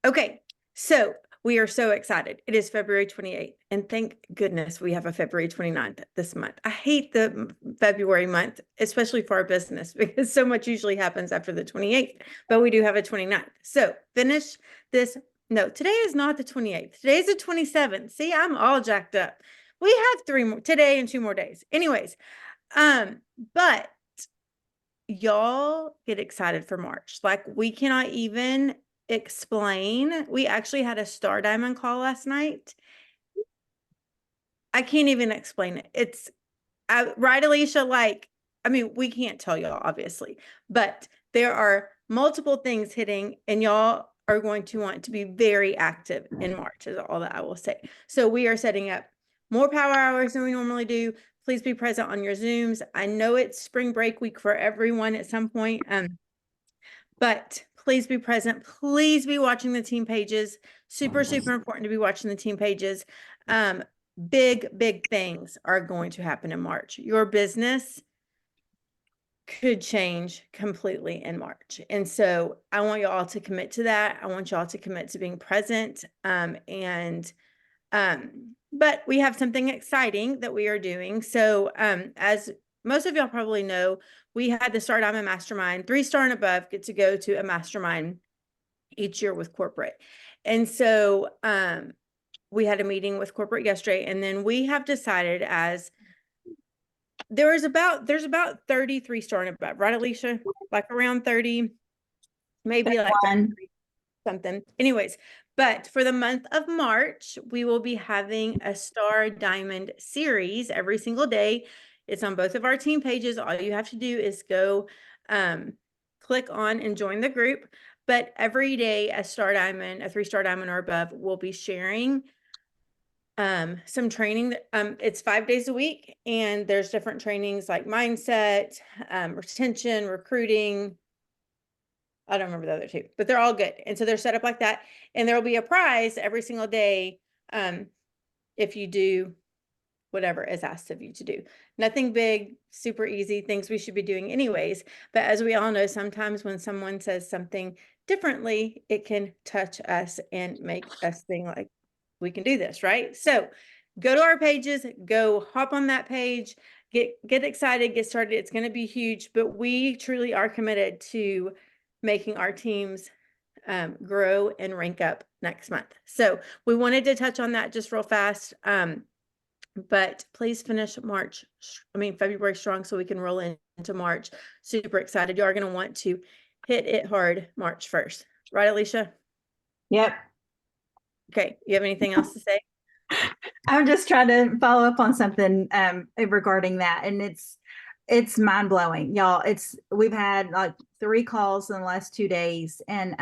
Okay, so we are so excited. It is February 28th, and thank goodness we have a February 29th this month. I hate the February month, especially for our business, because so much usually happens after the 28th, but we do have a 29th. So finish this. No, today is not the 28th. Today is the 27th. See, I'm all jacked up. We have 3 more today and 2 more days. Anyways, but y'all get excited for March. Like we cannot even explain. We actually had a Star Diamond call last night. I can't even explain it. It's right, Alicia? Like, I mean, we can't tell y'all, obviously, but there are multiple things hitting, and y'all are going to want to be very active in March, is all that I will say. So we are setting up more power hours than we normally do. Please be present on your Zooms. I know it's spring break week for everyone at some point, but please be present. Please be watching the team pages. Super, super important to be watching the team pages. Big things are going to happen in March. Your business could change completely in March. And so I want you all to commit to that. I want y'all to commit to being present. But we have something exciting that we are doing. So as most of y'all probably know, we had the Star Diamond Mastermind, 3-star and above get to go to a mastermind each year with corporate. And so we had a meeting with corporate yesterday, and then we have decided as there's about 33 star and above, right, Alicia? Like around 30, maybe like 33, something. Anyways, but for the month of March, we will be having a Star Diamond series every single day. It's on both of our team pages. All you have to do is go click on and join the group. But every day, a Star Diamond, a 3-star diamond or above, will be sharing some training. It's 5 days a week, and there's different trainings like mindset, retention, recruiting. I don't remember the other 2, but they're all good. And so they're set up like that. And there will be a prize every single day if you do whatever is asked of you to do. Nothing big, super easy, things we should be doing anyways. But as we all know, sometimes when someone says something differently, it can touch us and make us think like, we can do this, right? So go to our pages, go hop on that page, get excited, get started. It's going to be huge, but we truly are committed to making our teams grow and rank up next month. So we wanted to touch on that just real fast. But please finish February strong so we can roll into March. Super excited. You are going to want to hit it hard March 1st. Right, Alicia? Yep. Okay. You have anything else to say? I'm just trying to follow up on something regarding that, and it's mind blowing, y'all. We've had like 3 calls in the last 2 days, and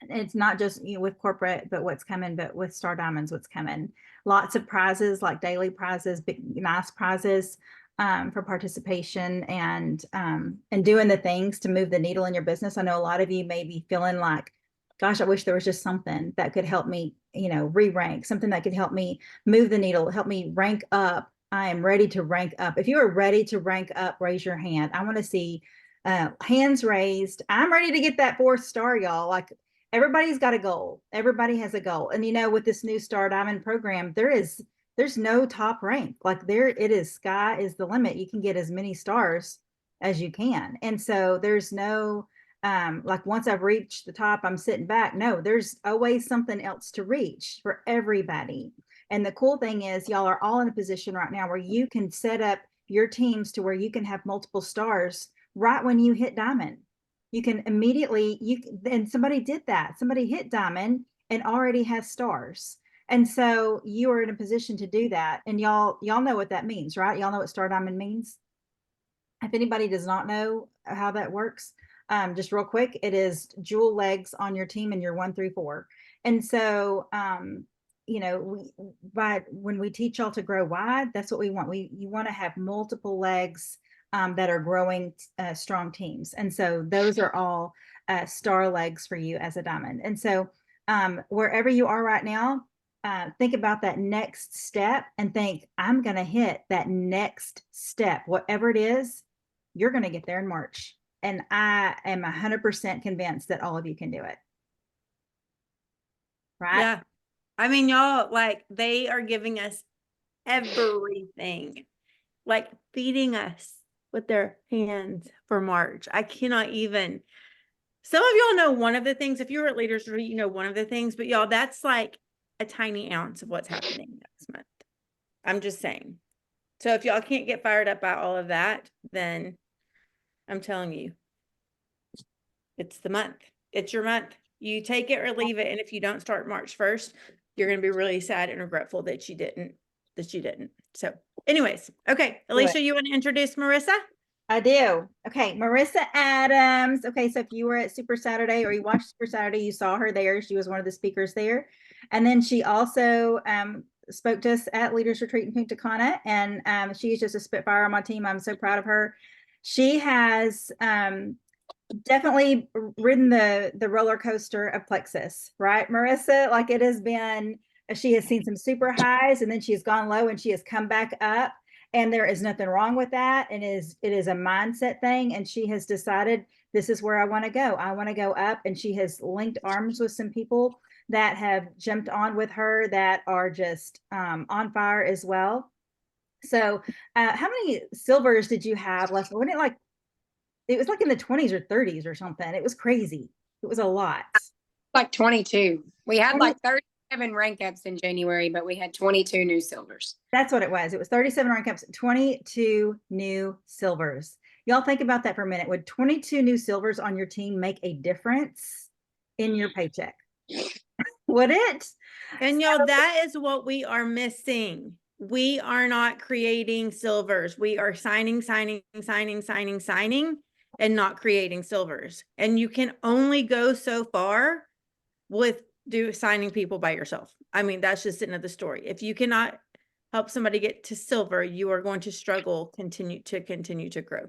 it's not just with corporate, but what's coming, but with Star Diamonds, what's coming. Lots of prizes, like daily prizes, big nice prizes for participation and doing the things to move the needle in your business. I know a lot of you may be feeling like, gosh, I wish there was just something that could help me, re-rank, something that could help me move the needle, help me rank up. I am ready to rank up. If you are ready to rank up, raise your hand. I want to see hands raised. I'm ready to get that 4th star, y'all. Like, everybody's got a goal. Everybody has a goal. And with this new Star Diamond program, there's no top rank. Like, there it is, sky is the limit. You can get as many stars as you can. And so there's no like, once I've reached the top, I'm sitting back. No, there's always something else to reach for everybody. And the cool thing is, y'all are all in a position right now where you can set up your teams to where you can have multiple stars right when you hit diamond. You can immediately, and somebody did that. Somebody hit diamond and already has stars. And so you are in a position to do that. And y'all know what that means, right? Y'all know what Star Diamond means. If anybody does not know how that works, just real quick, it is jewel legs on your team and you're 1 through 4. And so, when we teach y'all to grow wide, that's what we want. You want to have multiple legs that are growing strong teams. And so those are all star legs for you as a diamond. And so wherever you are right now, think about that next step and think, I'm going to hit that next step, whatever it is, you're going to get there in March. And I am 100% convinced that all of you can do it. right? Yeah. I mean, y'all, like, they are giving us everything, like feeding us with their hands for March. I cannot even. Some of y'all know one of the things. If you were at Leaders Retreat, you know one of the things, but y'all, that's like a tiny ounce of what's happening next month. I'm just saying. So if y'all can't get fired up by all of that, then I'm telling you, it's the month. It's your month. You take it or leave it. And if you don't start March 1st, you're going to be really sad and regretful that you didn't, So anyways, okay. Alicia, you want to introduce Marissa? I do. Okay, Marissa Adams. Okay, so if you were at Super Saturday or you watched Super Saturday, you saw her there. She was one of the speakers there. And then she also spoke to us at Leaders Retreat in Punta Cana, and she's just a spitfire on my team. I'm so proud of her. She has definitely ridden the roller coaster of Plexus, right, Marissa? Like it has been, she has seen some super highs and then she has gone low and she has come back up. And there is nothing wrong with that. And it is a mindset thing. And she has decided this is where I want to go. I want to go up. And she has linked arms with some people that have jumped on with her that are just on fire as well. So, how many silvers did you have left? Wasn't it like it was like in the 20s or 30s or something? It was crazy. It was a lot. Like 22. We had like 37 rank ups in January, but we had 22 new silvers. That's what it was. It was 37 rank ups, 22 new silvers. Y'all think about that for a minute. Would 22 new silvers on your team make a difference in your paycheck? Would it? And y'all, that is what we are missing. We are not creating silvers. We are signing, and not creating silvers. And you can only go so far with signing people by yourself. I mean, that's just the end of the story. If you cannot help somebody get to silver, you are going to struggle, continue to grow.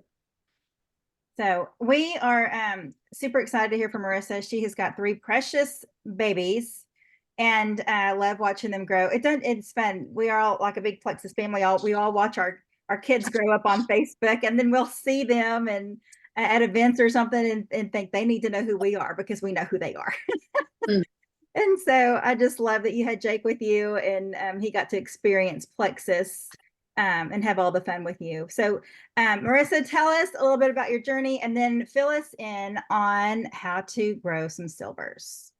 So we are super excited to hear from Marissa. She has got 3 precious babies, and I love watching them grow. It's fun. We are all like a big Plexus family. We all watch our kids grow up on Facebook, and then we'll see them and at events or something and think they need to know who we are because we know who they are. And so I just love that you had Jake with you, and he got to experience Plexus and have all the fun with you. So Marissa, tell us a little bit about your journey and then fill us in on how to grow some silvers.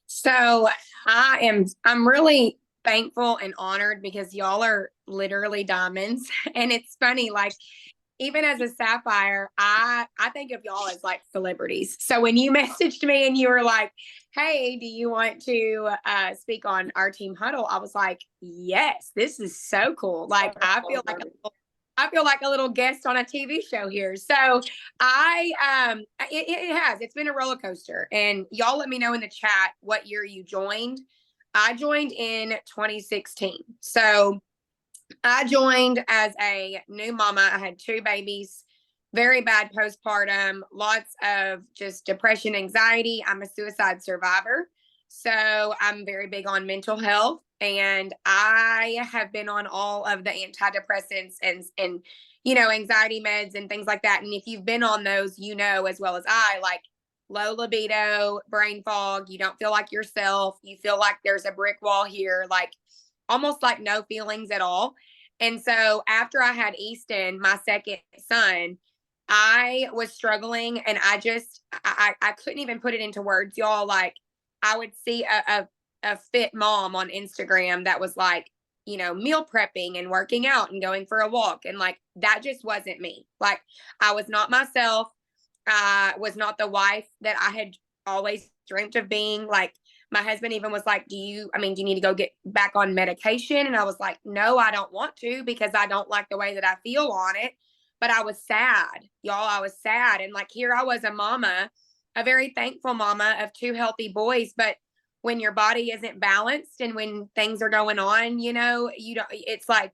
So I'm really thankful and honored because y'all are literally diamonds. And it's funny, like even as a Sapphire, I think of y'all as like celebrities. So when you messaged me and you were like, hey, do you want to speak on our team Huddle? I was like, yes, this is so cool. Like I feel like a little guest on a TV show here. So it's been a roller coaster, and y'all let me know in the chat what year you joined. I joined in 2016. So I joined as a new mama. I had 2 babies, very bad postpartum, lots of just depression, anxiety. I'm a suicide survivor. So I'm very big on mental health. And I have been on all of the antidepressants and anxiety meds and things like that. And if you've been on those, you know, as well as I, like low libido, brain fog, you don't feel like yourself. You feel like there's a brick wall here, like almost like no feelings at all. And so after I had Easton, my second son, I was struggling, and I couldn't even put it into words, y'all. Like I would see a fit mom on Instagram that was like, meal prepping and working out and going for a walk. And like, that just wasn't me. Like I was not myself. I was not the wife that I had always dreamt of being. Like my husband even was like, do you need to go get back on medication? And I was like, no, I don't want to, because I don't like the way that I feel on it. But I was sad, y'all. I was sad. And like, here I was, a mama, a very thankful mama of 2 healthy boys. But when your body isn't balanced and when things are going on, it's like,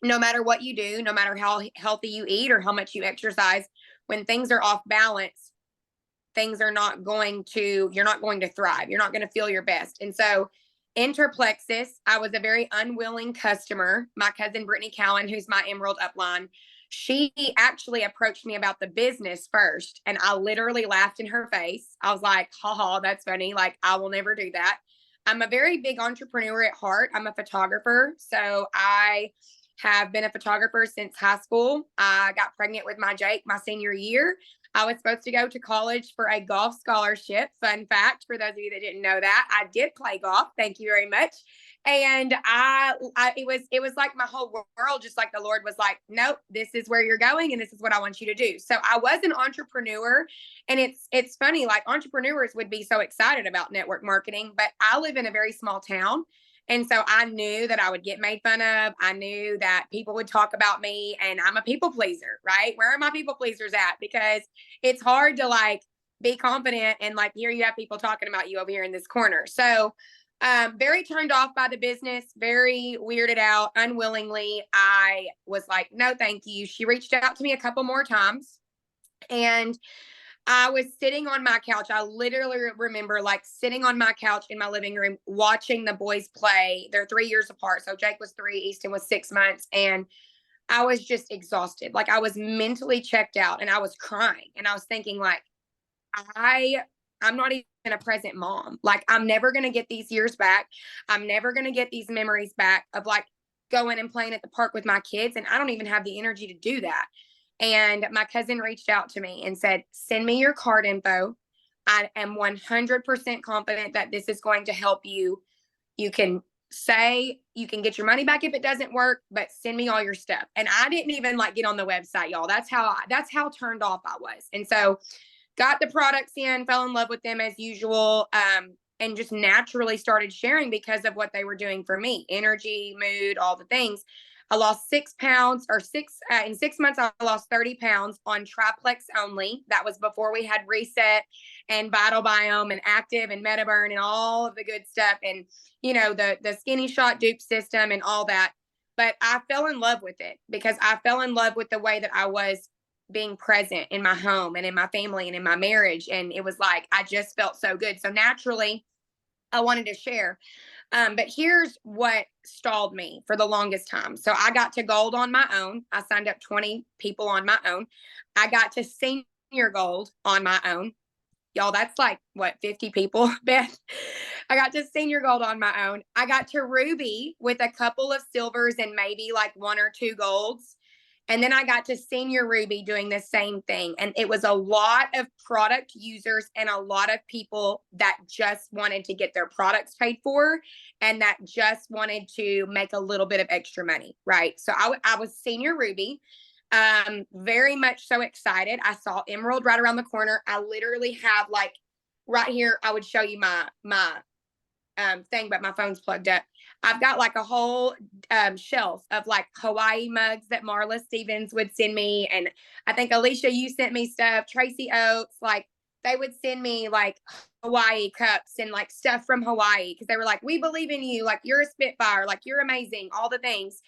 no matter what you do, no matter how healthy you eat or how much you exercise, when things are off balance, you're not going to thrive. You're not going to feel your best. And so enter Plexus. I was a very unwilling customer. My cousin, Brittany Cowan, who's my Emerald upline, she actually approached me about the business first. And I literally laughed in her face. I was like, haha, that's funny. Like, I will never do that. I'm a very big entrepreneur at heart. I'm a photographer. So I have been a photographer since high school. I got pregnant with my Jake my senior year. I was supposed to go to college for a golf scholarship. Fun fact for those of you that didn't know that, I did play golf. Thank you very much. And it was like my whole world, just like the Lord was like, nope, this is where you're going, and this is what I want you to do. So I was an entrepreneur, and it's funny, like entrepreneurs would be so excited about network marketing, but I live in a very small town. And so I knew that I would get made fun of. I knew that people would talk about me, and I'm a people pleaser, right? Where are my people pleasers at? Because it's hard to like be confident and like here you have people talking about you over here in this corner. So very turned off by the business, very weirded out, unwillingly. I was like, no, thank you. She reached out to me a couple more times, and I was sitting on my couch. I literally remember like sitting on my couch in my living room, watching the boys play. They're 3 years apart. So Jake was 3, Easton was 6 months. And I was just exhausted. Like I was mentally checked out, and I was crying, and I was thinking like, I'm not even a present mom. Like I'm never going to get these years back. I'm never going to get these memories back of like going and playing at the park with my kids. And I don't even have the energy to do that. And my cousin reached out to me and said, send me your card info. I am 100% confident that this is going to help you. You can get your money back if it doesn't work, but send me all your stuff. And I didn't even like get on the website, y'all. That's how turned off I was. And so got the products in, fell in love with them as usual, and just naturally started sharing because of what they were doing for me. Energy, mood, all the things. I lost 6 pounds in 6 months, I lost 30 pounds on triplex only. That was before we had Reset and Vital Biome and Active and Metaburn and all of the good stuff. And, you know, the Skinny Shot dupe system and all that. But I fell in love with it because I fell in love with the way that I was being present in my home and in my family and in my marriage. And it was like, I just felt so good. So naturally, I wanted to share. But here's what stalled me for the longest time. So I got to gold on my own. I signed up 20 people on my own. I got to senior gold on my own. Y'all, that's like what, 50 people, Beth? I got to senior gold on my own. I got to ruby with a couple of silvers and maybe like 1 or 2 golds. And then I got to senior ruby doing the same thing. And it was a lot of product users and a lot of people that just wanted to get their products paid for and that just wanted to make a little bit of extra money, right? So I was senior ruby, very much so excited. I saw emerald right around the corner. I literally have like right here, I would show you my thing, but my phone's plugged up. I've got like a whole shelf of like Hawaii mugs that Marla Stevens would send me. And I think Alicia, you sent me stuff, Tracy Oates, like they would send me like Hawaii cups and like stuff from Hawaii because they were like, we believe in you. Like you're a Spitfire, like you're amazing, all the things.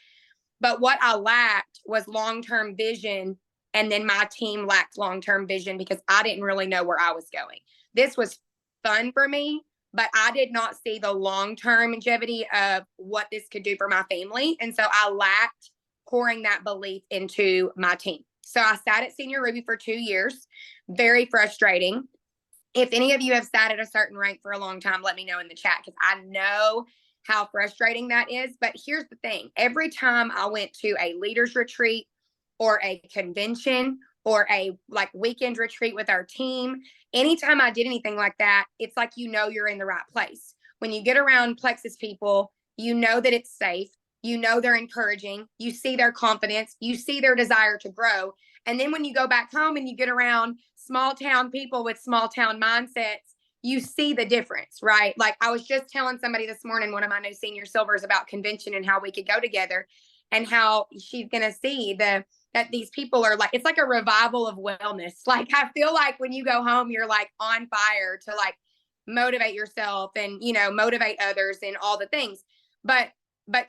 But what I lacked was long-term vision. And then my team lacked long-term vision because I didn't really know where I was going. This was fun for me, but I did not see the long-term longevity of what this could do for my family. And so I lacked pouring that belief into my team. So I sat at Senior Ruby for 2 years. Very frustrating. If any of you have sat at a certain rank for a long time, let me know in the chat because I know how frustrating that is. But here's the thing. Every time I went to a leaders retreat or a convention or a like weekend retreat with our team, anytime I did anything like that, it's like, you know, you're in the right place. When you get around Plexus people, you know that it's safe. You know, they're encouraging. You see their confidence. You see their desire to grow. And then when you go back home and you get around small town people with small town mindsets, you see the difference, right? Like I was just telling somebody this morning, one of my new senior silvers, about convention and how we could go together and how she's going to see that these people are like, it's like a revival of wellness. Like, I feel like when you go home, you're like on fire to like motivate yourself and, you know, motivate others and all the things. But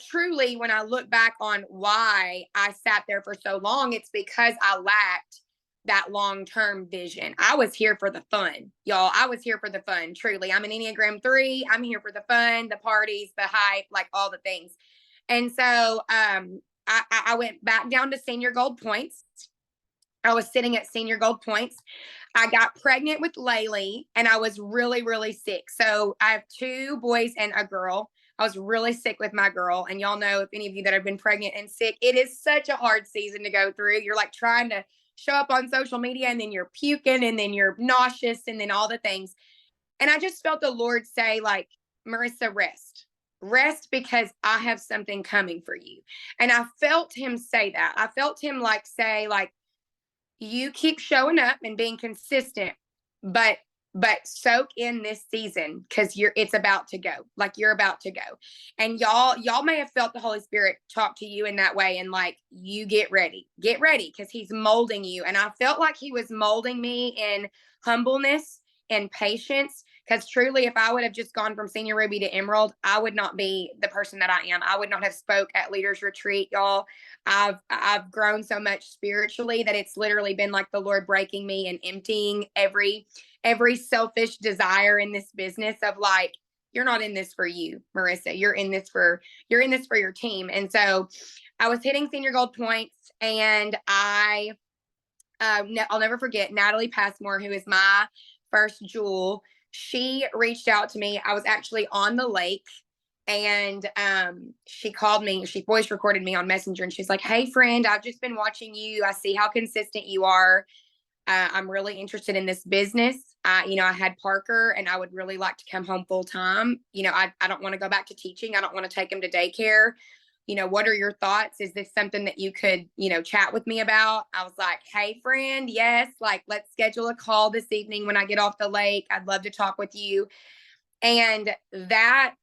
truly, when I look back on why I sat there for so long, it's because I lacked that long-term vision. I was here for the fun, y'all. I was here for the fun. Truly. I'm an Enneagram 3. I'm here for the fun, the parties, the hype, like all the things. And so, I went back down to senior gold points. I was sitting at senior gold points. I got pregnant with Laylee and I was really, really sick. So I have 2 boys and a girl. I was really sick with my girl. And y'all know, if any of you that have been pregnant and sick, it is such a hard season to go through. You're like trying to show up on social media and then you're puking and then you're nauseous and then all the things. And I just felt the Lord say, like, Marissa, rest because I have something coming for you. And I felt him say that. I felt him say, you keep showing up and being consistent, but soak in this season because it's about to go. Like, you're about to go. And y'all may have felt the Holy Spirit talk to you in that way, and you get ready because he's molding you. And I felt like he was molding me in humbleness and patience, because truly, if I would have just gone from senior ruby to emerald, I would not be the person that I am. I would not have spoke at leaders retreat, y'all. I've grown so much spiritually that it's literally been like the Lord breaking me and emptying every selfish desire in this business of you're not in this for you, Marissa. You're in this for your team. And so I was hitting senior gold points, and I'll never forget Natalie Passmore, who is my first jewel. She reached out to me. I was actually on the lake, and she called me. She voice recorded me on Messenger, and she's like, "Hey friend, I've just been watching you. I see how consistent you are. I'm really interested in this business. I had Parker, and I would really like to come home full time. I don't want to go back to teaching. I don't want to take him to daycare. What are your thoughts? Is this something that you could, chat with me about?" I was like, "Hey friend, yes, let's schedule a call this evening when I get off the lake. I'd love to talk with you." And that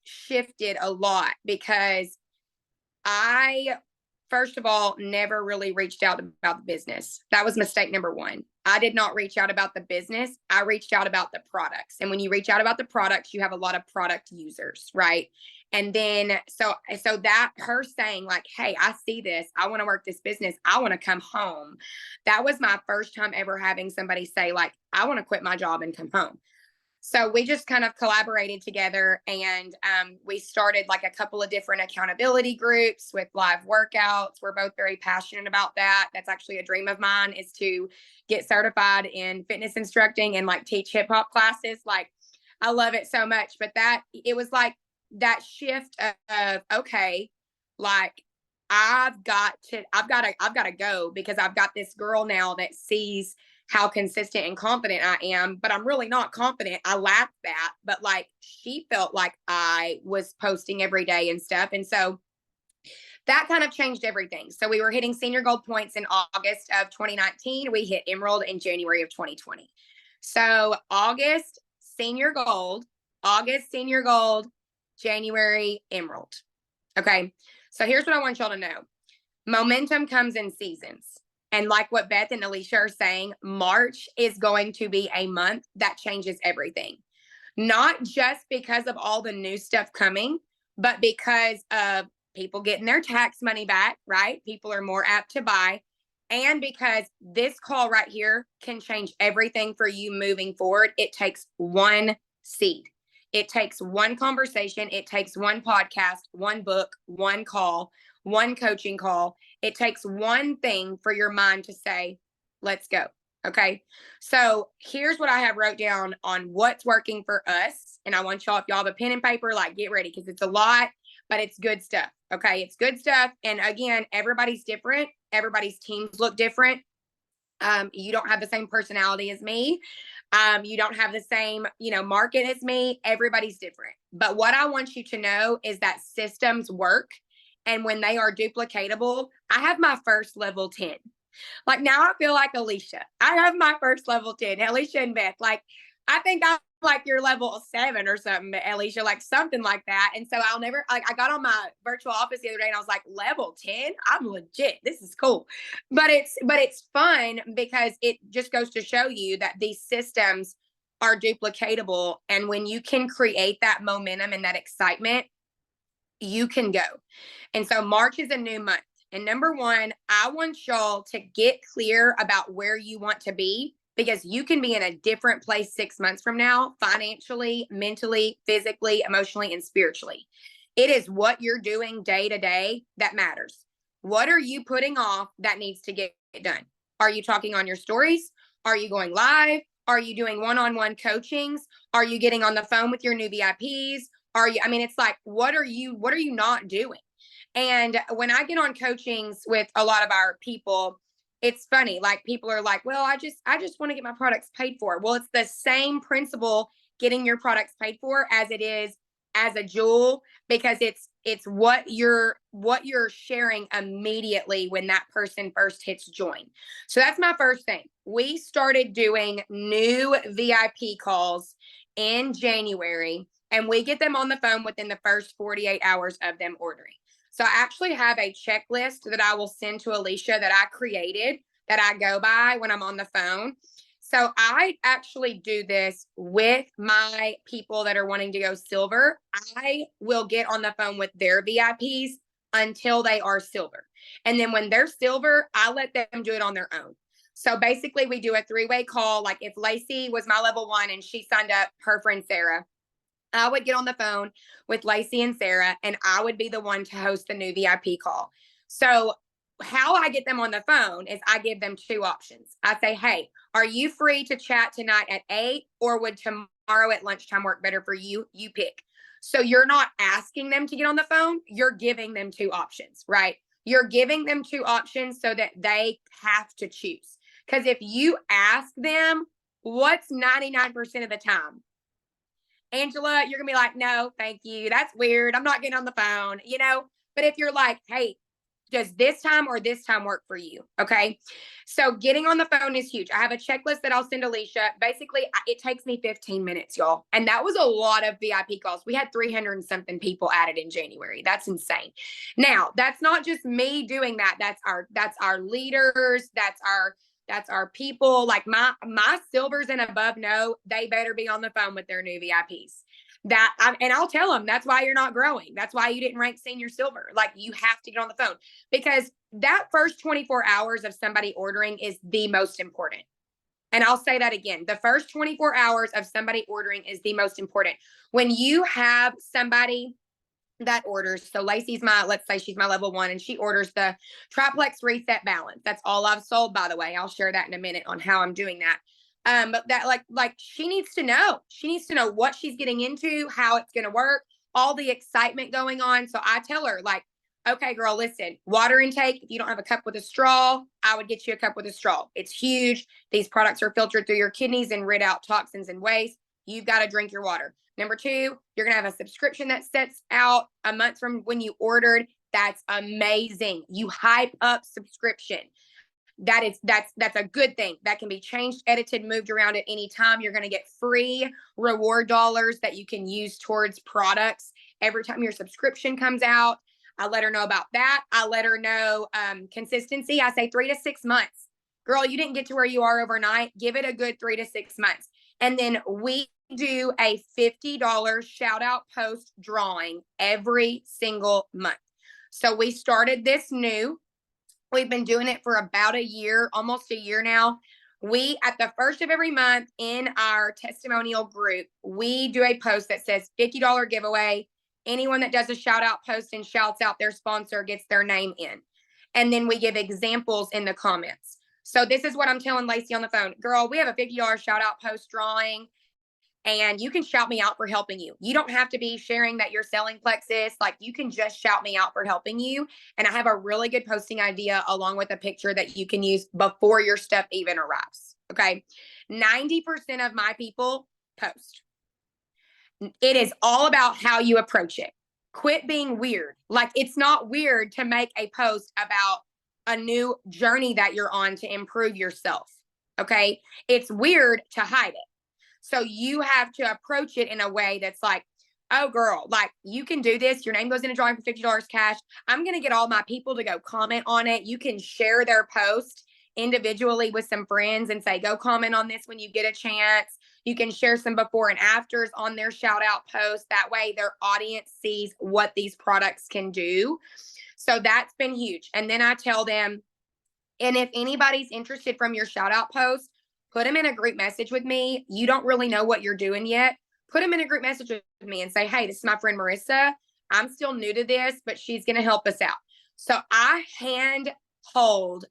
shifted a lot, because I, first of all, never really reached out about the business. That was mistake number 1. I did not reach out about the business. I reached out about the products. And when you reach out about the products, you have a lot of product users, right? And then, so that her saying "Hey, I see this. I want to work this business. I want to come home." That was my first time ever having somebody say "I want to quit my job and come home." So we just kind of collaborated together, and we started a couple of different accountability groups with live workouts. We're both very passionate about that. That's actually a dream of mine, is to get certified in fitness instructing and teach hip hop classes. I love it so much. But it was that shift of okay, I've got to go, because I've got this girl now that sees how consistent and confident I am, but I'm really not confident. I lack that. But she felt like I was posting every day and stuff. And so that kind of changed everything. So we were hitting senior gold points in August of 2019. We hit emerald in January of 2020. So August, senior gold, January, emerald. Okay. So here's what I want y'all to know. Momentum comes in seasons. And like what Beth and Alicia are saying, March is going to be a month that changes everything. Not just because of all the new stuff coming, but because of people getting their tax money back, right? People are more apt to buy. And because this call right here can change everything for you moving forward. It takes one seed. It takes one conversation. It takes one podcast, one book, one call, one coaching call. It takes one thing for your mind to say, "Let's go." Okay. So here's what I have wrote down on what's working for us. And I want y'all, if y'all have a pen and paper, get ready, because it's a lot, but it's good stuff. Okay. It's good stuff. And again, everybody's different. Everybody's teams look different. You don't have the same personality as me. You don't have the same, market as me. Everybody's different. But what I want you to know is that systems work. And when they are duplicatable, I have my first level 10. Now I feel like Alicia. I have my first level 10. Alicia and Beth. I think I'm your level 7 or something, Alicia, something like that. And so I'll never, I got on my virtual office the other day and I was level 10? I'm legit. This is cool. But it's fun, because it just goes to show you that these systems are duplicatable. And when you can create that momentum and that excitement, you can go. And so March is a new month. And number 1, I want y'all to get clear about where you want to be, because you can be in a different place 6 months from now, financially, mentally, physically, emotionally, and spiritually. It is what you're doing day to day that matters. What are you putting off that needs to get done? Are you talking on your stories? Are you going live? Are you doing one-on-one coachings? Are you getting on the phone with your new VIPs? I mean, it's like, what are you not doing? And when I get on coachings with a lot of our people, it's funny. Like, people are like, well, I just want to get my products paid for. Well, it's the same principle getting your products paid for as it is as a jewel, because it's what you're sharing immediately when that person first hits join. So that's my first thing. We started doing new VIP calls in January, and we get them on the phone within the first 48 hours of them ordering. So I actually have a checklist that I will send to Alicia that I created, that I go by when I'm on the phone. So I actually do this with my people that are wanting to go silver. I will get on the phone with their VIPs until they are silver. And then when they're silver, I let them do it on their own. So basically we do a 3-way call. Like, if Lacey was my level 1 and she signed up her friend Sarah, I would get on the phone with Lacey and Sarah, and I would be the one to host the new VIP call. So how I get them on the phone is I give them 2 options. I say, hey, are you free to chat tonight at 8, or would tomorrow at lunchtime work better for you? You pick. So you're not asking them to get on the phone. You're giving them 2 options, right? You're giving them 2 options so that they have to choose. Because if you ask them, what's 99% of the time? Angela, you're going to be like, no, thank you. That's weird. I'm not getting on the phone, you know? But if you're like, hey, does this time or this time work for you? Okay. So getting on the phone is huge. I have a checklist that I'll send Alicia. Basically, it takes me 15 minutes, y'all. And that was a lot of VIP calls. We had 300 and something people added in January. That's insane. Now, that's not just me doing that. That's our leaders. That's our people. Like, my silvers and above know they better be on the phone with their new VIPs. And I'll tell them, that's why you're not growing. That's why you didn't rank senior silver. Like, you have to get on the phone, because that first 24 hours of somebody ordering is the most important. And I'll say that again. The first 24 hours of somebody ordering is the most important. When you have somebody that orders, so Lacey's let's say she's my level 1, and she orders the triplex reset balance. That's all I've sold, by the way. I'll share that in a minute on how I'm doing that. But that like she needs to know. She needs to know what she's getting into, how it's going to work, all the excitement going on. So I tell her, like, okay, girl, listen, water intake. If you don't have a cup with a straw, I would get you a cup with a straw. It's huge. These products are filtered through your kidneys and rid out toxins and waste. You've got to drink your water. Number 2, you're going to have a subscription that sets out a month from when you ordered. That's amazing. You hype up subscription. That's a good thing. That can be changed, edited, moved around at any time. You're going to get free reward dollars that you can use towards products every time your subscription comes out. I let her know about that. I let her know consistency. I say 3 to 6 months. Girl, you didn't get to where you are overnight. Give it a good 3 to 6 months. And then we do a $50 shout out post drawing every single month. So we started this new. We've been doing it for about a year, almost a year now. We, at the first of every month in our testimonial group, we do a post that says $50 giveaway. Anyone that does a shout out post and shouts out their sponsor gets their name in. And then we give examples in the comments. So this is what I'm telling Lacey on the phone. Girl, we have a $50 shout out post drawing, and you can shout me out for helping you. You don't have to be sharing that you're selling Plexus. Like, you can just shout me out for helping you. And I have a really good posting idea along with a picture that you can use before your stuff even arrives. Okay. 90% of my people post. It is all about how you approach it. Quit being weird. Like, it's not weird to make a post about a new journey that you're on to improve yourself. Okay. It's weird to hide it. So you have to approach it in a way that's like, oh, girl, like, you can do this. Your name goes in a drawing for $50 cash. I'm going to get all my people to go comment on it. You can share their post individually with some friends and say, go comment on this when you get a chance. You can share some before and afters on their shout out post. That way their audience sees what these products can do. So that's been huge. And then I tell them, and if anybody's interested from your shout out post, put them in a group message with me. You don't really know what you're doing yet. Put them in a group message with me and say, hey, this is my friend Marissa. I'm still new to this, but she's going to help us out. So I hand hold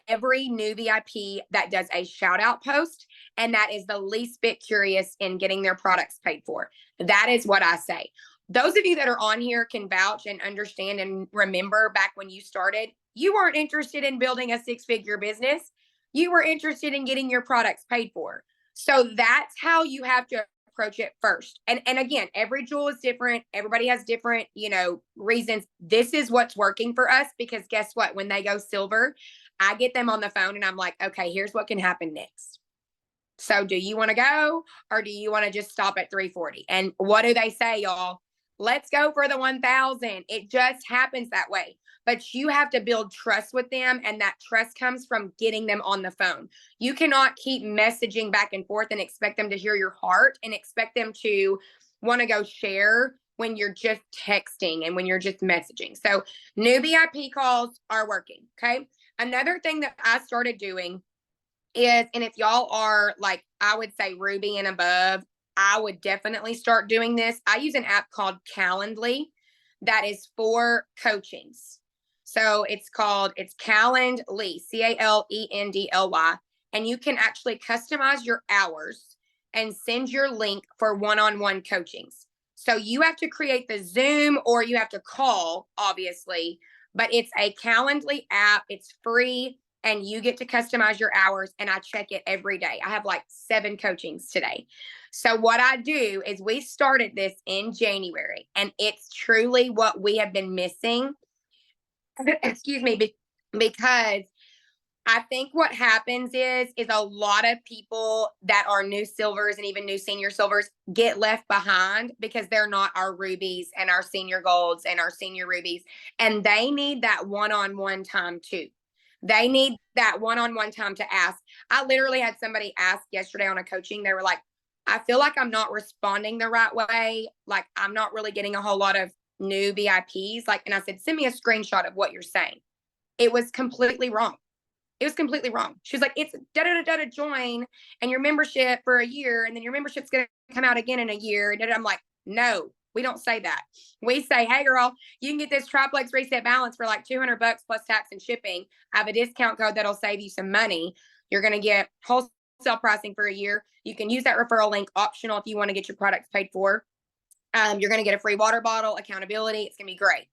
every new VIP that does a shout out post and that is the least bit curious in getting their products paid for. That is what I say. Those of you that are on here can vouch and understand and remember back when you started, you weren't interested in building a 6-figure business. You were interested in getting your products paid for. So that's how you have to approach it first. And again, every jewel is different. Everybody has different, reasons. This is what's working for us because guess what? When they go silver, I get them on the phone and I'm like, okay, here's what can happen next. So do you want to go or do you want to just stop at 340? And what do they say, y'all? Let's go for the 1,000. It just happens that way. But you have to build trust with them. And that trust comes from getting them on the phone. You cannot keep messaging back and forth and expect them to hear your heart and expect them to want to go share when you're just texting and when you're just messaging. So new VIP calls are working. Okay. Another thing that I started doing is, and if y'all are like, I would say Ruby and above, I would definitely start doing this. I use an app called Calendly that is for coachings. So it's Calendly, Calendly, and you can actually customize your hours and send your link for one-on-one coachings. So you have to create the Zoom or you have to call, obviously, but it's a Calendly app. It's free. And you get to customize your hours and I check it every day. I have like 7 coachings today. So what I do is we started this in January and it's truly what we have been missing. Excuse me, because I think what happens is a lot of people that are new silvers and even new senior silvers get left behind because they're not our rubies and our senior golds and our senior rubies. And they need that one-on-one time too. They need that one-on-one time to ask. I literally had somebody ask yesterday on a coaching. They were like, I feel like I'm not responding the right way. Like I'm not really getting a whole lot of new VIPs. Like, and I said, send me a screenshot of what you're saying. It was completely wrong. It was completely wrong. She was like, it's da-da-da-da join and your membership for a year. And then your membership's going to come out again in a year. And I'm like, no, we don't say that. We say, hey girl, you can get this triplex reset balance for like $200 plus tax and shipping. I have a discount code that'll save you some money. You're going to get wholesale pricing for a year. You can use that referral link, optional if you want to get your products paid for. You're going to get a free water bottle, accountability. It's going to be great.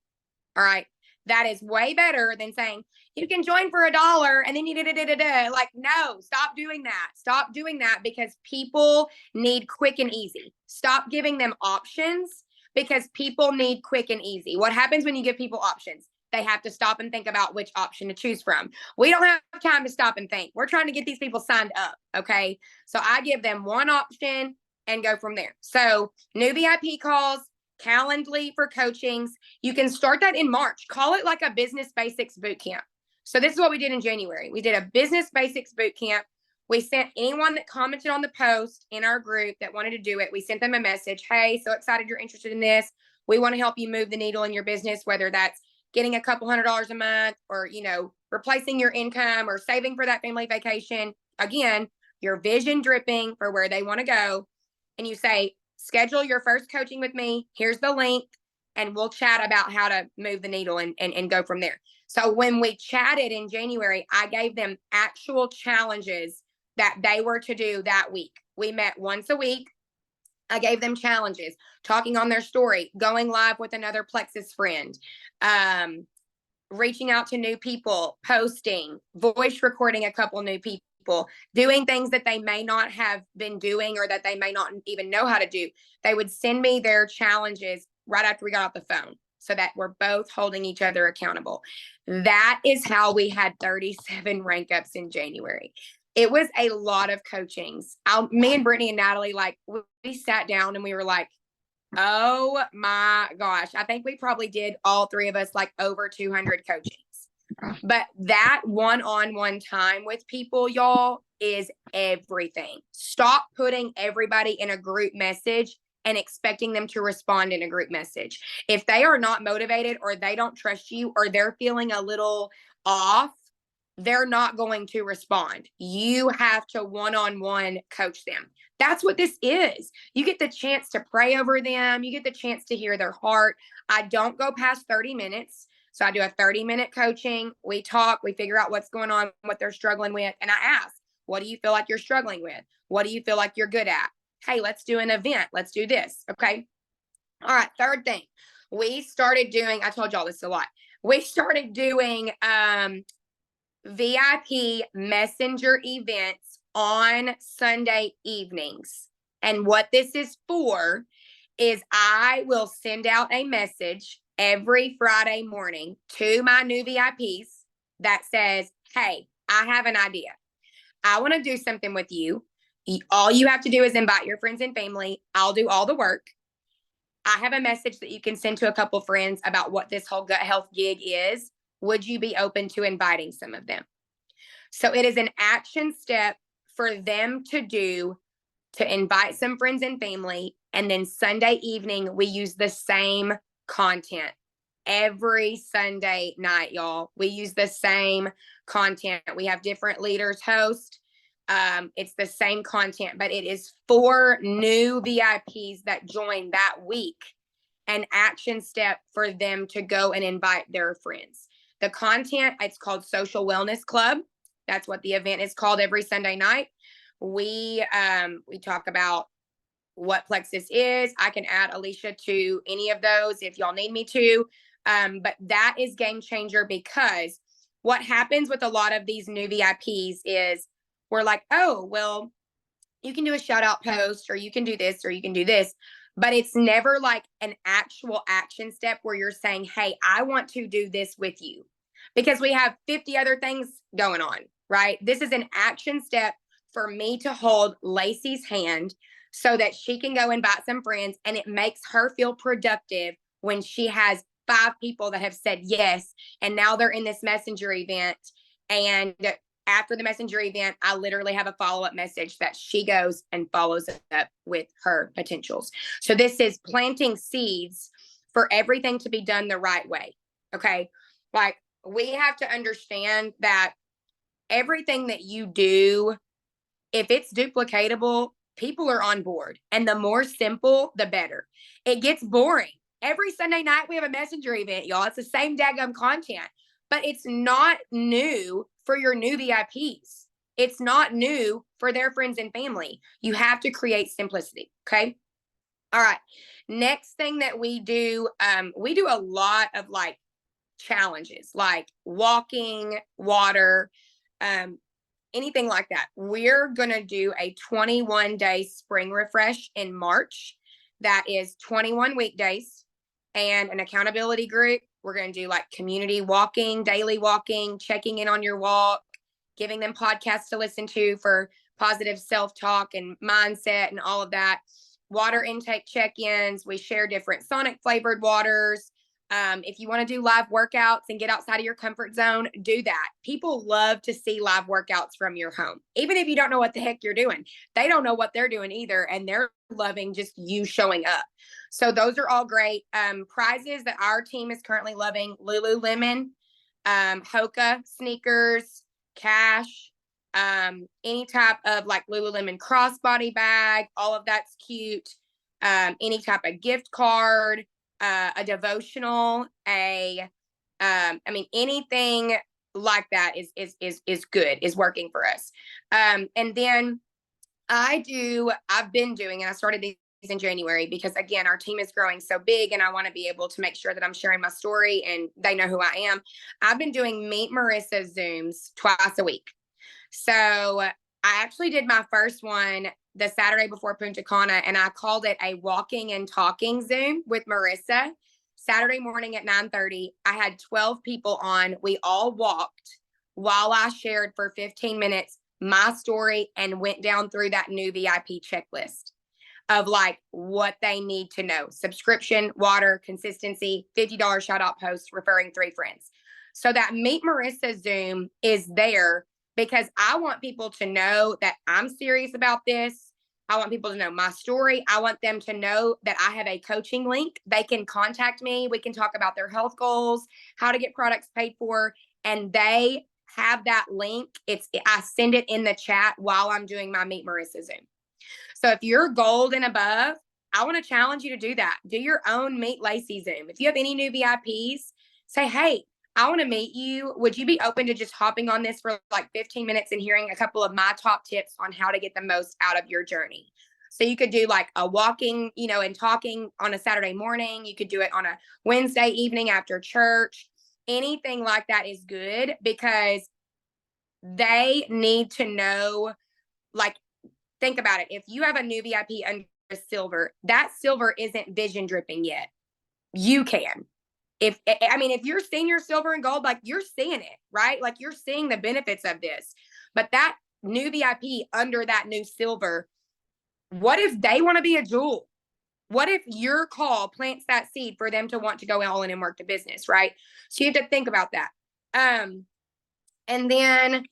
All right. That is way better than saying you can join for $1 and then you like, no, stop doing that. Stop doing that because people need quick and easy. Stop giving them options because people need quick and easy. What happens when you give people options? They have to stop and think about which option to choose from. We don't have time to stop and think. We're trying to get these people signed up. Okay. So I give them one option and go from there. So new VIP calls, Calendly for coachings. You can start that in March. Call it like a business basics boot camp. So this is what we did in January. We did a business basics boot camp. We sent anyone that commented on the post in our group that wanted to do it. We sent them a message. Hey, so excited you're interested in this. We want to help you move the needle in your business, whether that's getting a couple $100s a month or, replacing your income or saving for that family vacation. Again, your vision dripping for where they want to go. And you say, schedule your first coaching with me. Here's the link. And we'll chat about how to move the needle and go from there. So when we chatted in January, I gave them actual challenges that they were to do that week. We met once a week. I gave them challenges, talking on their story, going live with another Plexus friend, reaching out to new people, posting, voice recording a couple new people, doing things that they may not have been doing or that they may not even know how to do. They would send me their challenges right after we got off the phone so that we're both holding each other accountable. That is how we had 37 rank ups in January. It was a lot of coachings. Me and Brittany and Natalie, we sat down and we were like, oh my gosh. I think we probably did, all 3 of us, over 200 coachings. But that one-on-one time with people, y'all, is everything. Stop putting everybody in a group message and expecting them to respond in a group message. If they are not motivated or they don't trust you or they're feeling a little off, they're not going to respond. You have to one-on-one coach them. That's what this is. You get the chance to pray over them. You get the chance to hear their heart. I don't go past 30 minutes So I do a 30-minute coaching. We talk, we figure out what's going on, what they're struggling with. And I ask, what do you feel like you're struggling with? What do you feel like you're good at? Hey, let's do an event. Let's do this. Okay. All right. Third thing, we started doing, I told y'all this a lot. We started doing VIP messenger events on Sunday evenings. And what this is for is I will send out a message every Friday morning to my new VIPs that says, hey, I have an idea. I want to do something with you. All you have to do is invite your friends and family. I'll do all the work. I have a message that you can send to a couple friends about what this whole gut health gig is. Would you be open to inviting some of them? So it is an action step for them to do, to invite some friends and family. And then Sunday evening, we use the same content every Sunday night, y'all. We use the same content. We have different leaders host. It's the same content, but it is for new VIPs that join that week, an action step for them to go and invite their friends. The content, it's called Social Wellness Club. That's what the event is called every Sunday night. We talk about what Plexus is. I can add Alicia to any of those if y'all need me to. But that is game changer, because what happens with a lot of these new VIPs is we're like, oh, well, you can do a shout out post, or you can do this, or you can do this. But it's never like an actual action step where you're saying, hey, I want to do this with you, because we have 50 other things going on, right? This is an action step for me to hold Lacey's hand so that she can go invite some friends, and it makes her feel productive when she has 5 people that have said yes, and now they're in this messenger event. And after the messenger event, I literally have a follow-up message that she goes and follows up with her potentials. So this is planting seeds for everything to be done the right way. Okay. Like, we have to understand that everything that you do, if it's duplicatable, people are on board. And the more simple, the better. It gets boring. Every Sunday night, we have a messenger event, y'all. It's the same daggum content, but it's not new for your new VIPs. It's not new for their friends and family. You have to create simplicity. Okay. All right. Next thing that we do a lot of like challenges, like walking, water, anything like that. We're going to do a 21-day spring refresh in March. That is 21 weekdays and an accountability group. We're going to do like community walking, daily walking, checking in on your walk, giving them podcasts to listen to for positive self-talk and mindset and all of that. Water intake check-ins. We share different Sonic flavored waters. If you want to do live workouts and get outside of your comfort zone, do that. People love to see live workouts from your home. Even if you don't know what the heck you're doing, they don't know what they're doing either. And they're loving just you showing up. So those are all great. Prizes that our team is currently loving: Lululemon, Hoka sneakers, cash, any type of like Lululemon crossbody bag, all of that's cute. Any type of gift card, a devotional, anything like that is good, is working for us. And then I've been doing, and I started these in January because, again, our team is growing so big and I want to be able to make sure that I'm sharing my story and they know who I am. I've been doing Meet Marissa Zooms twice a week. So I actually did my first one the Saturday before Punta Cana, and I called it a walking and talking Zoom with Marissa. Saturday morning at 9:30, I had 12 people on. We all walked while I shared for 15 minutes my story and went down through that new VIP checklist of like what they need to know: subscription, water, consistency, $50 shout out post, referring 3 friends. So that Meet Marissa Zoom is there because I want people to know that I'm serious about this. I want people to know my story. I want them to know that I have a coaching link. They can contact me. We can talk about their health goals, how to get products paid for, and they have that link. I send it in the chat while I'm doing my Meet Marissa Zoom. So if you're gold and above, I want to challenge you to do that. Do your own Meet Lacey Zoom. If you have any new VIPs, say, hey, I want to meet you. Would you be open to just hopping on this for like 15 minutes and hearing a couple of my top tips on how to get the most out of your journey? So you could do like a walking, and talking on a Saturday morning. You could do it on a Wednesday evening after church. Anything like that is good, because they need to know, like, think about it. If you have a new VIP under a silver, that silver isn't vision dripping yet. You can. If you're senior silver and gold, like, you're seeing it, right? Like, you're seeing the benefits of this. But that new VIP under that new silver, what if they want to be a jewel? What if your call plants that seed for them to want to go all in and work the business, right? So you have to think about that. And then,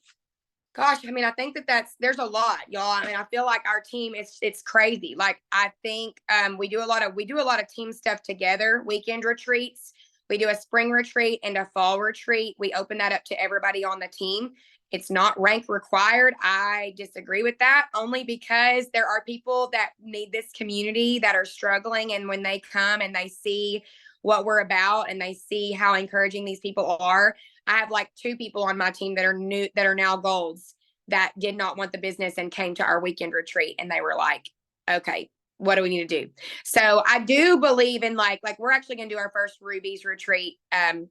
gosh, I think there's a lot, y'all. I feel like our team it's crazy. Like, I think we do a lot of team stuff together, weekend retreats. We do a spring retreat and a fall retreat. We open that up to everybody on the team. It's not rank required. I disagree with that, only because there are people that need this community that are struggling. And when they come and they see what we're about and they see how encouraging these people are, I have like 2 people on my team that are now golds, that did not want the business and came to our weekend retreat. And they were like, okay, what do we need to do? So I do believe in like we're actually going to do our first Rubies retreat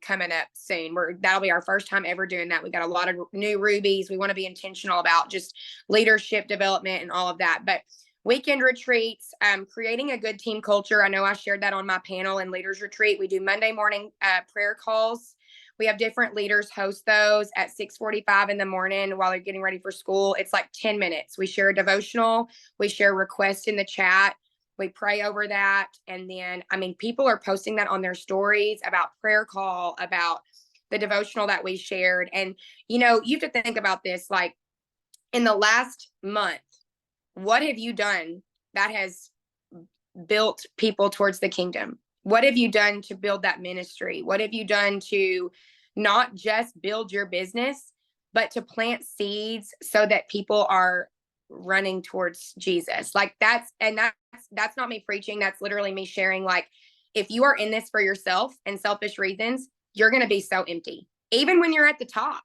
coming up soon. That'll be our first time ever doing that. We got a lot of new Rubies. We want to be intentional about just leadership development and all of that. But weekend retreats, creating a good team culture. I know I shared that on my panel and leaders retreat. We do Monday morning prayer calls. We have different leaders host those at 6:45 in the morning while they're getting ready for school. It's like 10 minutes. We share a devotional. We share requests in the chat. We pray over that. And then, people are posting that on their stories about prayer call, about the devotional that we shared. And, you have to think about this, like, in the last month, what have you done that has built people towards the kingdom? What have you done to build that ministry? What have you done to not just build your business, but to plant seeds so that people are running towards Jesus? Like, that's not me preaching. That's literally me sharing. Like, if you are in this for yourself and selfish reasons, you're going to be so empty. Even when you're at the top,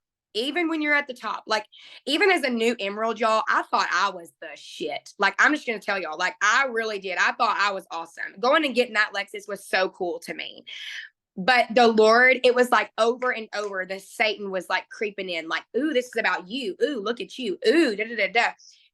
like, even as a new emerald, y'all, I thought I was the shit. Like, I'm just going to tell y'all, like, I really did. I thought I was awesome. Going and getting that Lexus was so cool to me. But the Lord, it was like over and over, the Satan was like creeping in, like, ooh, this is about you. Ooh, look at you. Ooh, da, da, da, da.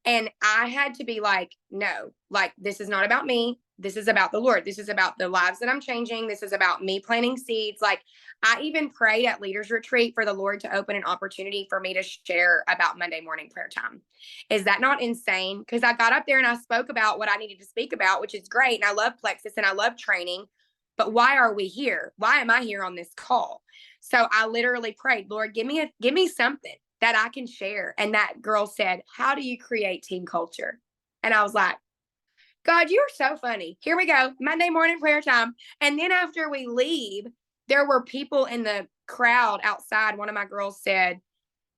And I had to be like, no, like, this is not about me. This is about the Lord. This is about the lives that I'm changing. This is about me planting seeds. Like, I even prayed at leaders retreat for the Lord to open an opportunity for me to share about Monday morning prayer time. Is that not insane? Because I got up there and I spoke about what I needed to speak about, which is great. And I love Plexus and I love training. But why are we here? Why am I here on this call? So I literally prayed, Lord, give me something that I can share. And that girl said, how do you create team culture? And I was like, God, you're so funny. Here we go. Monday morning prayer time. And then after we leave, there were people in the crowd outside. One of my girls said,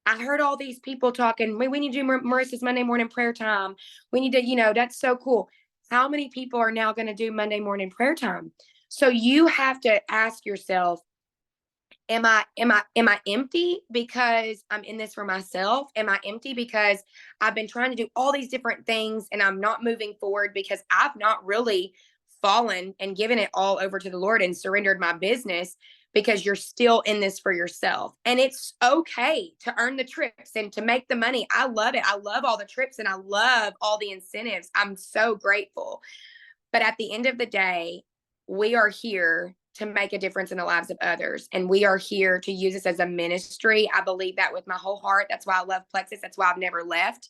I heard all these people talking. We need to do Marissa's Monday morning prayer time. We need to, that's so cool. How many people are now going to do Monday morning prayer time? So you have to ask yourself, am I empty because I'm in this for myself? Am I empty because I've been trying to do all these different things and I'm not moving forward because I've not really fallen and given it all over to the Lord and surrendered my business, because you're still in this for yourself? And it's okay to earn the trips and to make the money. I love it. I love all the trips and I love all the incentives. I'm so grateful. But at the end of the day, we are here to make a difference in the lives of others. And we are here to use this as a ministry. I believe that with my whole heart. That's why I love Plexus. That's why I've never left.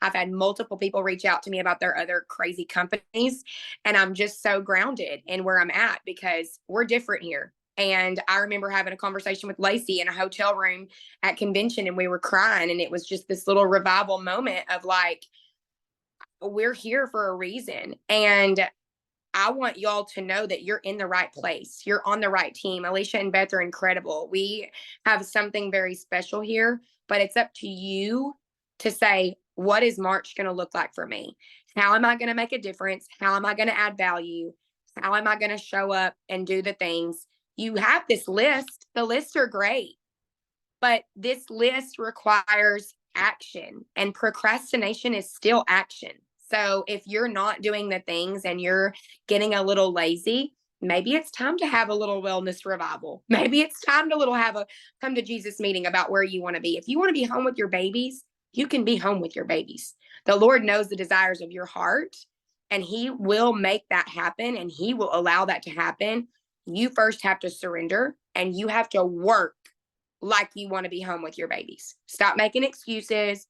I've had multiple people reach out to me about their other crazy companies. And I'm just so grounded in where I'm at because we're different here. And I remember having a conversation with Lacey in a hotel room at convention, and we were crying. And it was just this little revival moment of like, we're here for a reason. And I want y'all to know that you're in the right place. You're on the right team. Alicia and Beth are incredible. We have something very special here, but it's up to you to say, what is March going to look like for me? How am I going to make a difference? How am I going to add value? How am I going to show up and do the things? you have this list. The lists are great, but this list requires action, and procrastination is still action. So if you're not doing the things and you're getting a little lazy, maybe it's time to have a little wellness revival. Maybe it's time to have a come to Jesus meeting about where you want to be. If you want to be home with your babies, you can be home with your babies. The Lord knows the desires of your heart, and he will make that happen, and he will allow that to happen. You first have to surrender, and you have to work like you want to be home with your babies. Stop making excuses.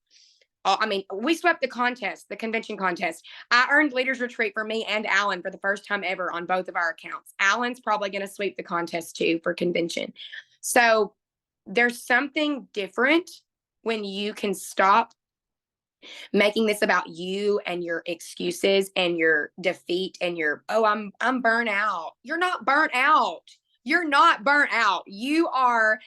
I mean, we swept the convention contest. I earned Leaders Retreat for me and Alan for the first time ever on both of our accounts. Alan's probably going to sweep the contest too for convention. So there's something different when you can stop making this about you and your excuses and your defeat and your, oh, I'm burnt out. You're not burnt out. You're not burnt out. You are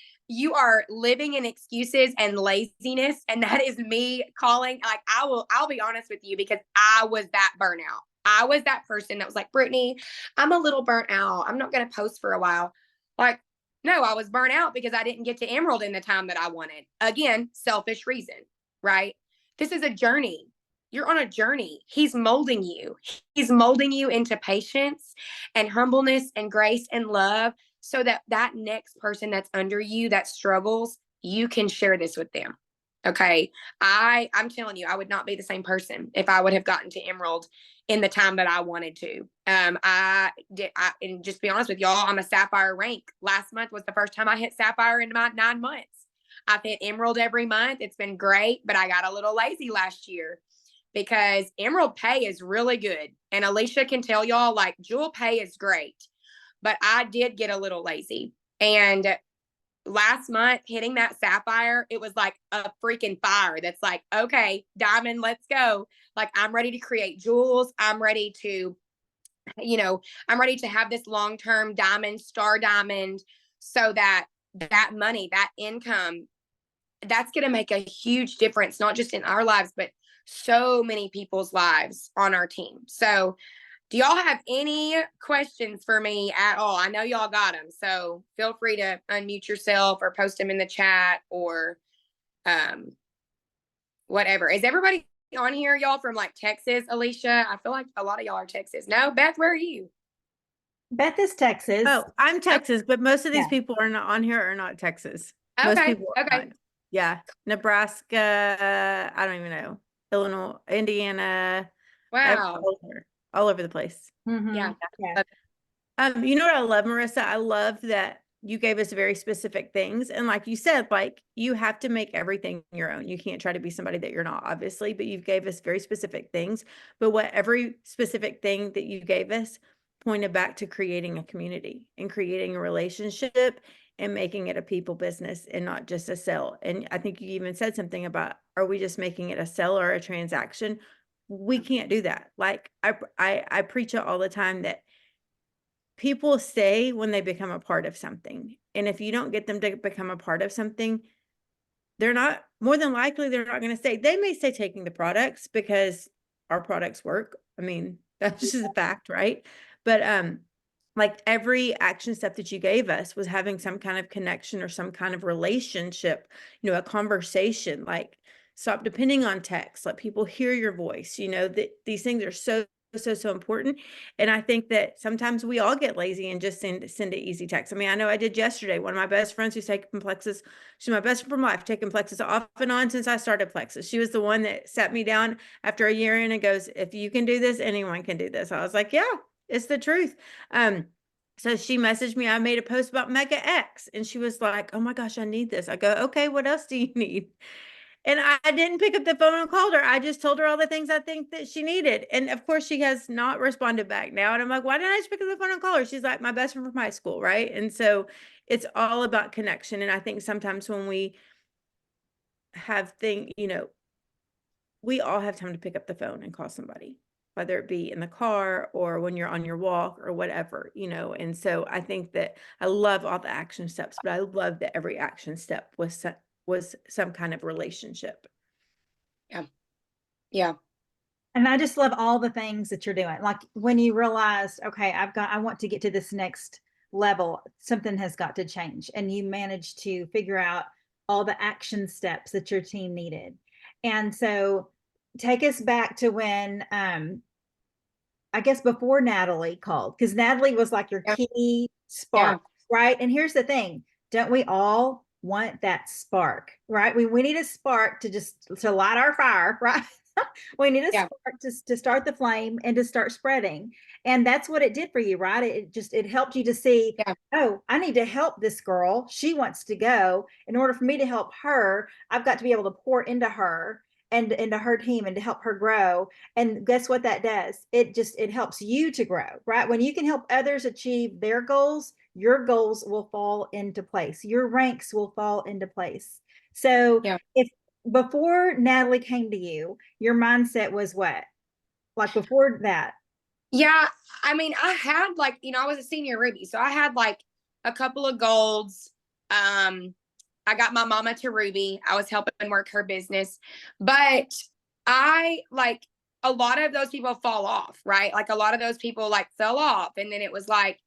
living in excuses and laziness. And that is me calling, like, I'll be honest with you, because I was that burnout. I was that person that was like, Brittany, I'm a little burnt out. I'm not going to post for a while. Like, no, I was burnt out because I didn't get to Emerald in the time that I wanted. Again, selfish reason, right? This is a journey. You're on a journey. He's molding you. He's molding you into patience and humbleness and grace and love, so that that next person that's under you that struggles, you can share this with them. Okay. I'm telling you, I would not be the same person if I would have gotten to Emerald in the time that I wanted to. And just be honest with y'all, I'm a Sapphire rank. Last month was the first time I hit Sapphire in my 9 months. I've hit Emerald every month. It's been great, but I got a little lazy last year because Emerald pay is really good. And Alicia can tell y'all, like, Jewel pay is great, but I did get a little lazy. And last month hitting that Sapphire, it was like a freaking fire. That's like, okay, Diamond, let's go. Like, I'm ready to create jewels. I'm ready to, I'm ready to have this long-term diamond, star diamond, so that that money, that income, that's going to make a huge difference, not just in our lives, but so many people's lives on our team. So do y'all have any questions for me at all? I know y'all got them, so feel free to unmute yourself or post them in the chat or whatever. Is everybody on here, y'all, from like Texas, Alicia? I feel like a lot of y'all are Texas. No, Beth, where are you? Beth is Texas. Oh, I'm Texas, but most of these people are not on here are not Texas. Most Okay, people are okay. not. Yeah. Nebraska, I don't even know. Illinois, Indiana, Wow. all over the place. Mhm. Yeah. Yeah. You know what I love, Marissa? I love that you gave us very specific things. And like you said, like, you have to make everything your own. You can't try to be somebody that you're not, obviously, but you gave us very specific things. But what every specific thing that you gave us pointed back to creating a community and creating a relationship and making it a people business and not just a sell. And I think you even said something about, are we just making it a sell or a transaction? We can't do that. Like, I preach it all the time that people stay when they become a part of something. And if you don't get them to become a part of something, they're not, more than likely, they're not going to stay. They may stay taking the products because our products work. I mean, that's just a fact, right? But like, every action step that you gave us was having some kind of connection or some kind of relationship, a conversation. Like, stop depending on text, let people hear your voice. That these things are so important. And I think that sometimes we all get lazy and just send an easy text. I mean, I know I did yesterday. One of my best friends who's taken Plexus, she's my best friend from life, taken Plexus off and on since I started Plexus. She was the one that sat me down after a year in and goes, if you can do this, anyone can do this. I was like, yeah, it's the truth. So she messaged me. I made a post about Mega X, and she was like, oh my gosh, I need this. I go, okay, what else do you need? And I didn't pick up the phone and called her. I just told her all the things I think that she needed. And of course, she has not responded back now. And I'm like, why didn't I just pick up the phone and call her? She's like my best friend from high school, right? And so it's all about connection. And I think sometimes when we have we all have time to pick up the phone and call somebody, whether it be in the car or when you're on your walk or whatever, And so I think that I love all the action steps, but I love that every action step was some kind of relationship. Yeah. And I just love all the things that you're doing. Like, when you realize, okay, I want to get to this next level, something has got to change. And you managed to figure out all the action steps that your team needed. And so take us back to when, I guess before Natalie called, because Natalie was like your Yeah. key spark, right? And here's the thing, don't we all want that spark, right? We need a spark to light our fire, right? We need a Yeah. spark to start the flame and to start spreading. And that's what it did for you, right? It helped you to see, Yeah. oh, I need to help this girl. She wants to go. In order for me to help her, I've got to be able to pour into her and into her team and to help her grow. And guess what that does? It helps you to grow, right? When you can help others achieve their goals, your goals will fall into place. Your ranks will fall into place. So Yeah. if before Natalie came to you, your mindset was what? Like before that? Yeah, I mean, I had like, I was a senior Ruby, so I had like a couple of golds. I got my mama to Ruby. I was helping work her business, but I like a lot of those people fall off, right? Like a lot of those people like fell off, and then it was like,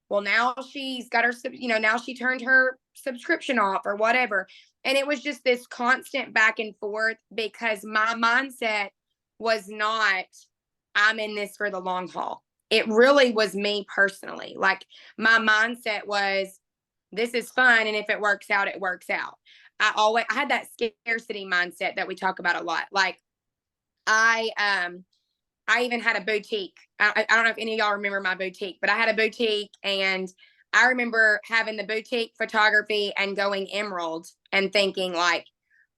well, now she's got her, now she turned her subscription off or whatever, and it was just this constant back and forth because my mindset was not, I'm in this for the long haul. It really was me personally. Like my mindset was, this is fun. And if it works out, it works out. I had that scarcity mindset that we talk about a lot. Like I even had a boutique. I don't know if any of y'all remember my boutique, but I had a boutique, and I remember having the boutique photography and going emerald and thinking like,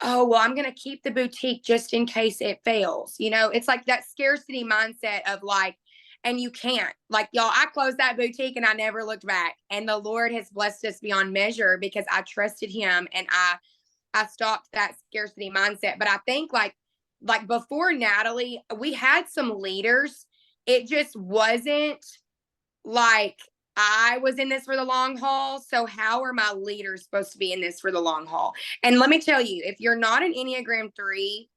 oh, well, I'm going to keep the boutique just in case it fails. It's like that scarcity mindset of like, and you can't, like, y'all, I closed that boutique and I never looked back. And the Lord has blessed us beyond measure because I trusted him, and I stopped that scarcity mindset. But I think like before Natalie, we had some leaders. It just wasn't like I was in this for the long haul. So how are my leaders supposed to be in this for the long haul? And let me tell you, if you're not an Enneagram 3,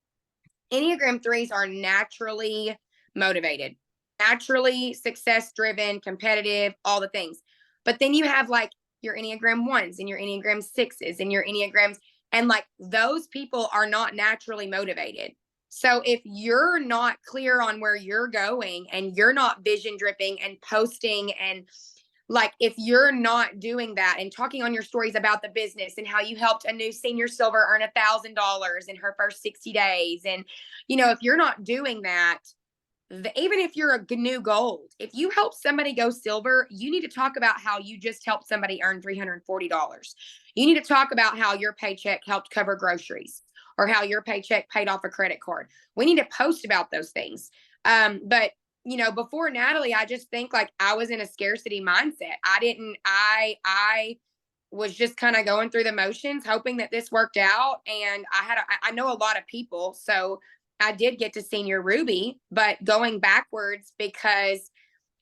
Enneagram 3s are naturally motivated, naturally success driven, competitive, all the things. But then you have like your Enneagram 1s and your Enneagram 6s and your Enneagrams, and like those people are not naturally motivated. So if you're not clear on where you're going and you're not vision dripping and posting, and like if you're not doing that and talking on your stories about the business and how you helped a new senior silver earn $1,000 in her first 60 days, and if you're not doing that, even if you're a new gold, if you help somebody go silver, you need to talk about how you just helped somebody earn $340. You need to talk about how your paycheck helped cover groceries or how your paycheck paid off a credit card. We need to post about those things. But before Natalie, I just think like I was in a scarcity mindset. I was just kind of going through the motions, hoping that this worked out. And I know a lot of people, so I did get to senior Ruby, but going backwards because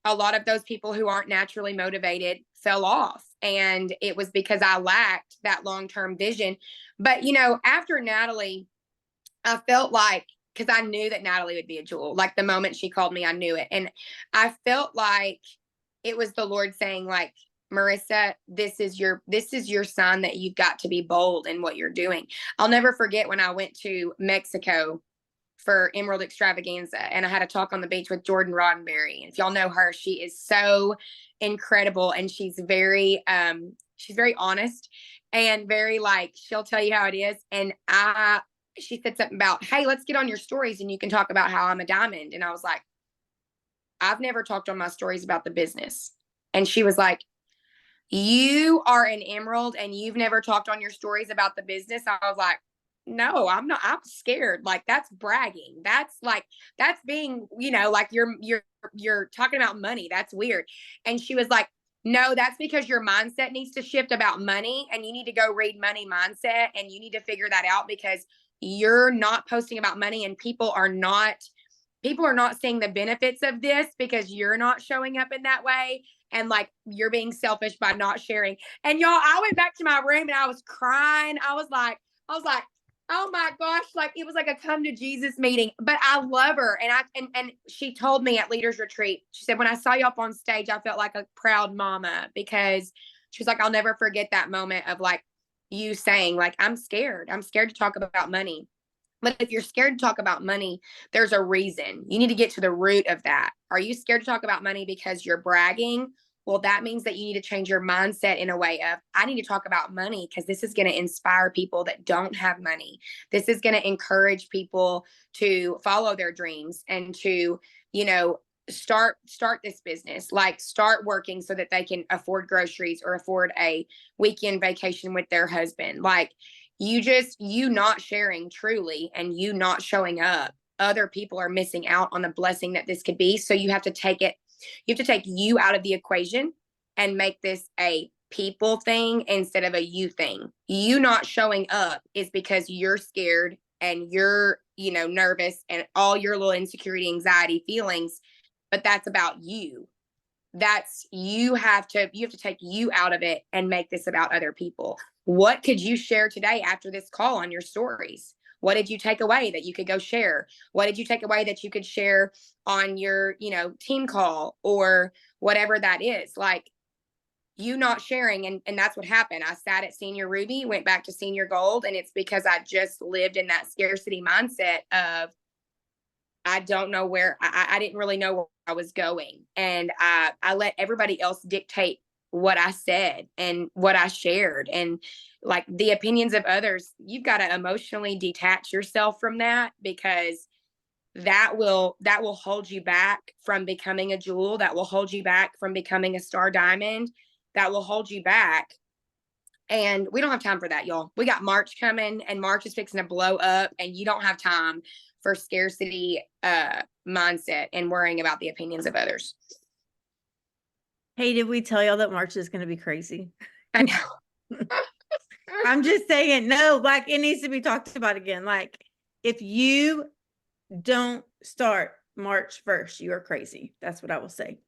a lot of those people who aren't naturally motivated fell off. And it was because I lacked that long-term vision. But, after Natalie, I felt like, because I knew that Natalie would be a jewel. Like the moment she called me, I knew it. And I felt like it was the Lord saying like, Marissa, this is your sign that you've got to be bold in what you're doing. I'll never forget when I went to Mexico for Emerald Extravaganza, and I had a talk on the beach with Jordan Roddenberry. And if y'all know her, she is so incredible, and she's very honest and very like, she'll tell you how it is. And she said something about, hey, let's get on your stories and you can talk about how I'm a diamond. And I was like, I've never talked on my stories about the business. And she was like, you are an emerald and you've never talked on your stories about the business. I was like, no, I'm not. I'm scared. Like that's bragging. That's being, like you're talking about money. That's weird. And she was like, no, that's because your mindset needs to shift about money, and you need to go read Money Mindset, and you need to figure that out because you're not posting about money, and people are not seeing the benefits of this because you're not showing up in that way. And like, you're being selfish by not sharing. And y'all, I went back to my room and I was crying. I was like, Oh my gosh, like it was like a come to Jesus meeting. But I love her. And she told me at Leaders Retreat, she said, when I saw you up on stage, I felt like a proud mama because she was like, I'll never forget that moment of like you saying, like, I'm scared. I'm scared to talk about money. But if you're scared to talk about money, there's a reason. You need to get to the root of that. Are you scared to talk about money because you're bragging? Well, that means that you need to change your mindset in a way of, I need to talk about money because this is going to inspire people that don't have money. This is going to encourage people to follow their dreams and to, you know, start this business, like start working so that they can afford groceries or afford a weekend vacation with their husband. Like, you not sharing truly and you not showing up, other people are missing out on the blessing that this could be. So you have to take you out of the equation and make this a people thing instead of a you thing. You not showing up is because you're scared and you're, nervous and all your little insecurity, anxiety feelings, but that's about you. You have to take you out of it and make this about other people. What could you share today after this call on your stories? What did you take away that you could go share? What did you take away that you could share on your, team call or whatever that is? Like, you not sharing. And that's what happened. I sat at Senior Ruby, went back to Senior Gold, and it's because I just lived in that scarcity mindset of, I don't know where, I didn't really know where I was going. And I let everybody else dictate what I said and what I shared. And like the opinions of others, you've got to emotionally detach yourself from that, because that will hold you back from becoming a jewel, that will hold you back from becoming a star diamond, that will hold you back. And we don't have time for that, y'all. We got March coming, and March is fixing to blow up, and you don't have time for scarcity mindset and worrying about the opinions of others. Hey, did we tell y'all that March is going to be crazy? I know. I'm just saying, no, like it needs to be talked about again. Like, if you don't start March 1st, you are crazy. That's what I will say.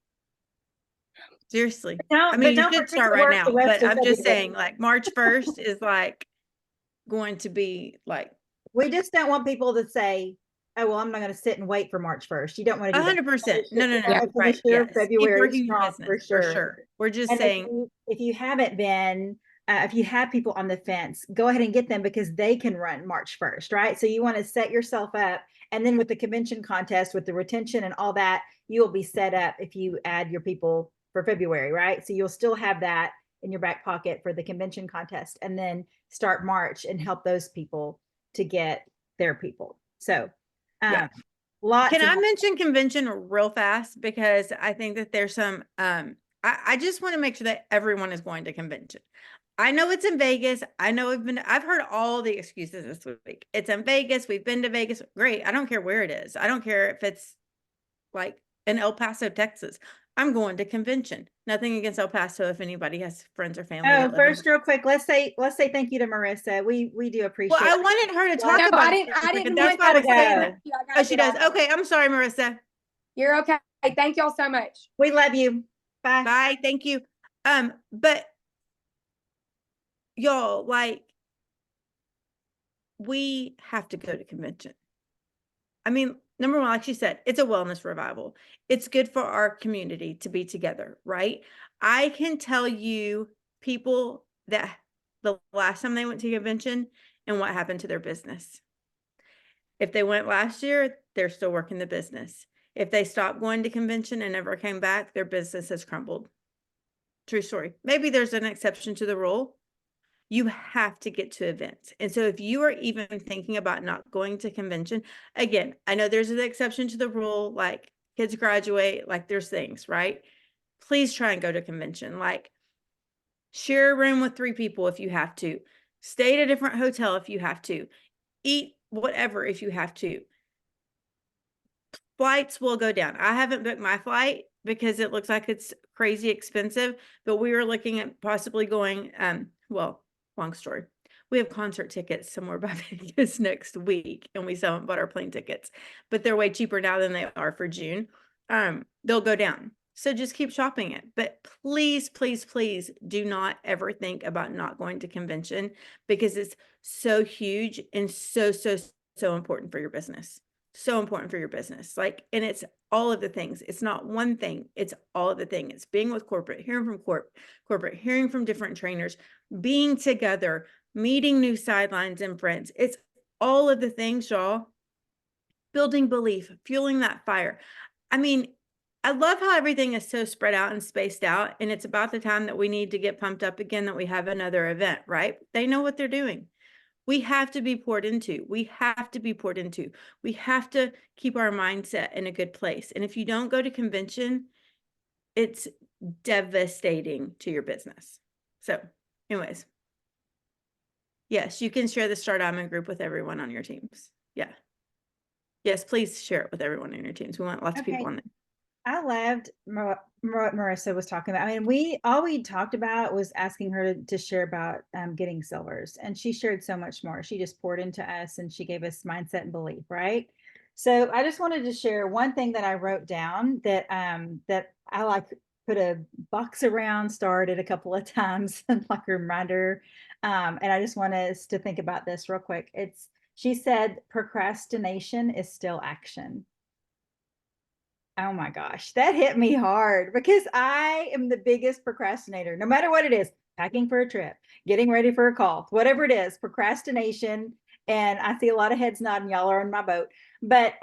Seriously. I mean, you should start right now, but I'm just saying, like, March 1st is like going to be like. We just don't want people to say, oh, well, I'm not going to sit and wait for March 1st. You don't want to do 100%. No. Yeah, Right. sure, Yes. February Keep strong, business, for for sure. We're just and saying. if you haven't been, if you have people on the fence, go ahead and get them, because they can run March 1st, right? So you want to set yourself up. And then with the convention contest, with the retention and all that, you will be set up if you add your people for February, right? So you'll still have that in your back pocket for the convention contest, and then start March and help those people to get their people. So Yeah. Can I mention convention real fast? Because I think that there's some, I just want to make sure that everyone is going to convention. I know it's in Vegas. I know I've heard all the excuses this week. It's in Vegas. We've been to Vegas. Great. I don't care where it is. I don't care if it's like in El Paso, Texas. I'm going to convention. Nothing against El Paso if anybody has friends or family. Oh, first, real quick, let's say thank you to Marissa. We do appreciate. Well, I wanted her to talk about it. I didn't That's why I was saying that. Oh, she does. Off. Okay, I'm sorry, Marissa. You're okay. Thank y'all so much. We love you. Bye. Bye. Thank you. But y'all, like, we have to go to convention. I mean, number one, like she said, it's a wellness revival. It's good for our community to be together, right? I can tell you people that the last time they went to convention and what happened to their business. If they went last year, they're still working the business. If they stopped going to convention and never came back, their business has crumbled. True story. Maybe there's an exception to the rule. You have to get to events. And so if you are even thinking about not going to convention, again, I know there's an exception to the rule, like kids graduate, like there's things, right? Please try and go to convention. Like, share a room with 3 people if you have to. Stay at a different hotel if you have to. Eat whatever if you have to. Flights will go down. I haven't booked my flight because it looks like it's crazy expensive, but we were looking at possibly going, long story. We have concert tickets somewhere by Vegas next week, and we still haven't bought our plane tickets, but they're way cheaper now than they are for June. They'll go down. So just keep shopping it. But please, please, please do not ever think about not going to convention, because it's so huge and so, so, so important for your business. So important for your business. Like, and it's all of the things. It's not one thing. It's all of the thing. It's being with corporate, hearing from corporate, hearing from different trainers, being together, meeting new sidelines and friends. It's all of the things, y'all. Building belief, fueling that fire. I mean, I love how everything is so spread out and spaced out, and it's about the time that we need to get pumped up again, that we have another event, right? They know what they're doing. We have to be poured into. We have to be poured into. We have to keep our mindset in a good place. And if you don't go to convention, it's devastating to your business. So anyways, yes, you can share the Star Diamond group with everyone on your teams. Yeah. Yes, please share it with everyone in your teams. We want lots of people Okay. on there. I loved what Marissa was talking about. I mean, all we talked about was asking her to share about getting silvers, and she shared so much more. She just poured into us, and she gave us mindset and belief, right? So I just wanted to share one thing that I wrote down that that I like put a box around, starred it a couple of times, like a reminder. And I just want us to think about this real quick. She said, procrastination is still action. Oh my gosh, that hit me hard because I am the biggest procrastinator, no matter what it is, packing for a trip, getting ready for a call, whatever it is, procrastination. And I see a lot of heads nodding, y'all are in my boat. But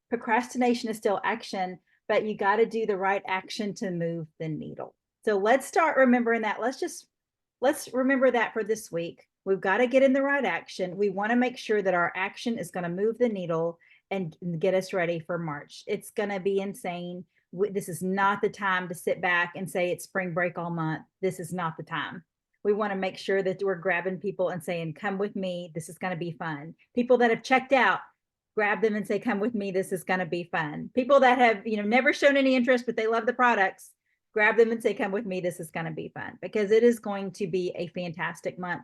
procrastination is still action, but you got to do the right action to move the needle. So let's start remembering that. Let's remember that for this week. We've got to get in the right action. We want to make sure that our action is going to move the needle and get us ready for March. It's going to be insane. This is not the time to sit back and say it's spring break all month. This is not the time. We want to make sure that we're grabbing people and saying, come with me. This is going to be fun. People that have checked out, grab them and say, come with me. This is going to be fun. People that have, never shown any interest, but they love the products, grab them and say, come with me. This is going to be fun, because it is going to be a fantastic month.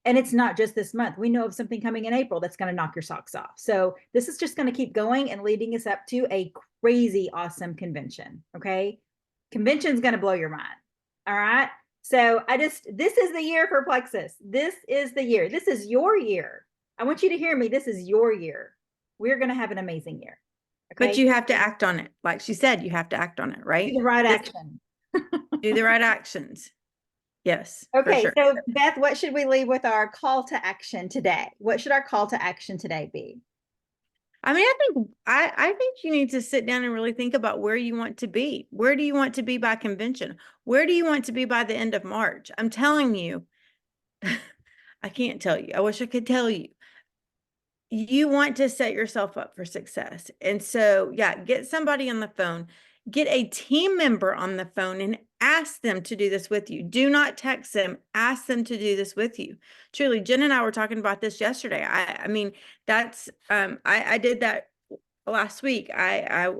And it's not just this month. We know of something coming in April that's going to knock your socks off. So this is just going to keep going and leading us up to a crazy awesome convention. Okay. Convention's going to blow your mind. All right. So this is the year for Plexus. This is the year. This is your year. I want you to hear me. This is your year. We're going to have an amazing year. Okay. But you have to act on it. Like she said, you have to act on it, right? Do the right action. Do the right actions. Yes. Okay, sure. so Beth, what should we leave with our call to action today? What should our call to action today be? I mean, I think you need to sit down and really think about where you want to be. Where do you want to be by convention? Where do you want to be by the end of March? I'm telling you, I can't tell you. I wish I could tell you. You want to set yourself up for success. And so, yeah, get somebody on the phone, get a team member on the phone and ask them to do this with you. Do not text them, ask them to do this with you. Truly, Jen and I were talking about this yesterday. I mean, that's, I did that last week. Or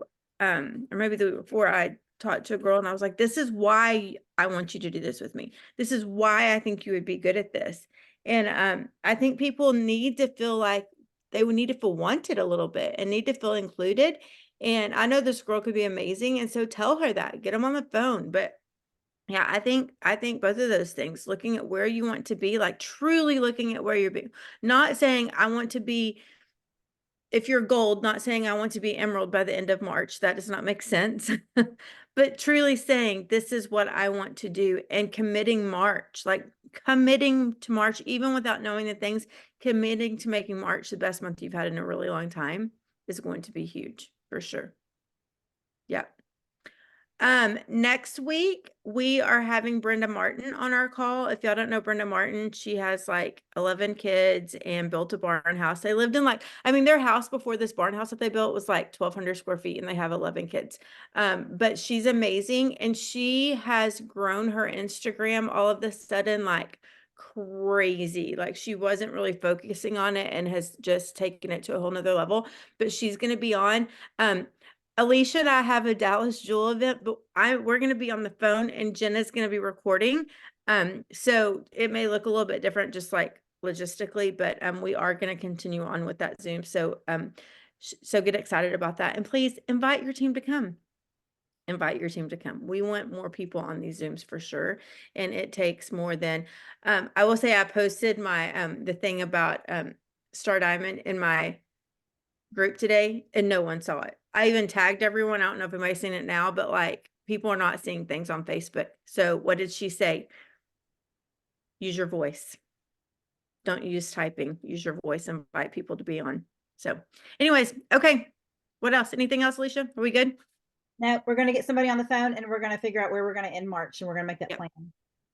maybe the week before, I talked to a girl and I was like, this is why I want you to do this with me. This is why I think you would be good at this. And I think people need to feel like they would need to feel wanted a little bit and need to feel included. And I know this girl could be amazing. And so tell her that, get them on the phone. But yeah, I think both of those things, looking at where you want to be, like truly looking at where you're being, not saying I want to be, if you're gold, not saying I want to be emerald by the end of March. That does not make sense. But truly saying, this is what I want to do, and committing March, like committing to March, even without knowing the things, committing to making March the best month you've had in a really long time is going to be huge for sure. Yeah. Next week we are having Brenda Martin on our call. If y'all don't know Brenda Martin, she has like 11 kids and built a barn house. They lived in their house before this barn house that they built was like 1,200 square feet, and they have 11 kids. But she's amazing, and she has grown her Instagram all of a sudden like crazy. Like she wasn't really focusing on it and has just taken it to a whole nother level. But she's going to be on. Alicia and I have a Dallas Jewel event, but we're going to be on the phone, and Jenna's going to be recording. So it may look a little bit different, just like logistically, but we are going to continue on with that Zoom. So so get excited about that, and please invite your team to come. invite your team to come. We want more people on these Zooms for sure. And it takes more than, I will say I posted my, the thing about, Star Diamond in my group today and no one saw it. I even tagged everyone. I don't know if anybody's seen it now, but like people are not seeing things on Facebook. So what did she say? Use your voice. Don't use typing. Use your voice. Invite people to be on. So anyways, okay. What else? Anything else, Alicia? Are we good? No, we're going to get somebody on the phone and we're going to figure out where we're going to end March and we're going to make that Yep. plan.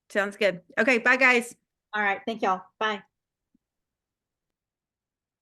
Sounds good. Okay. Bye, guys. All right. Thank y'all. Bye.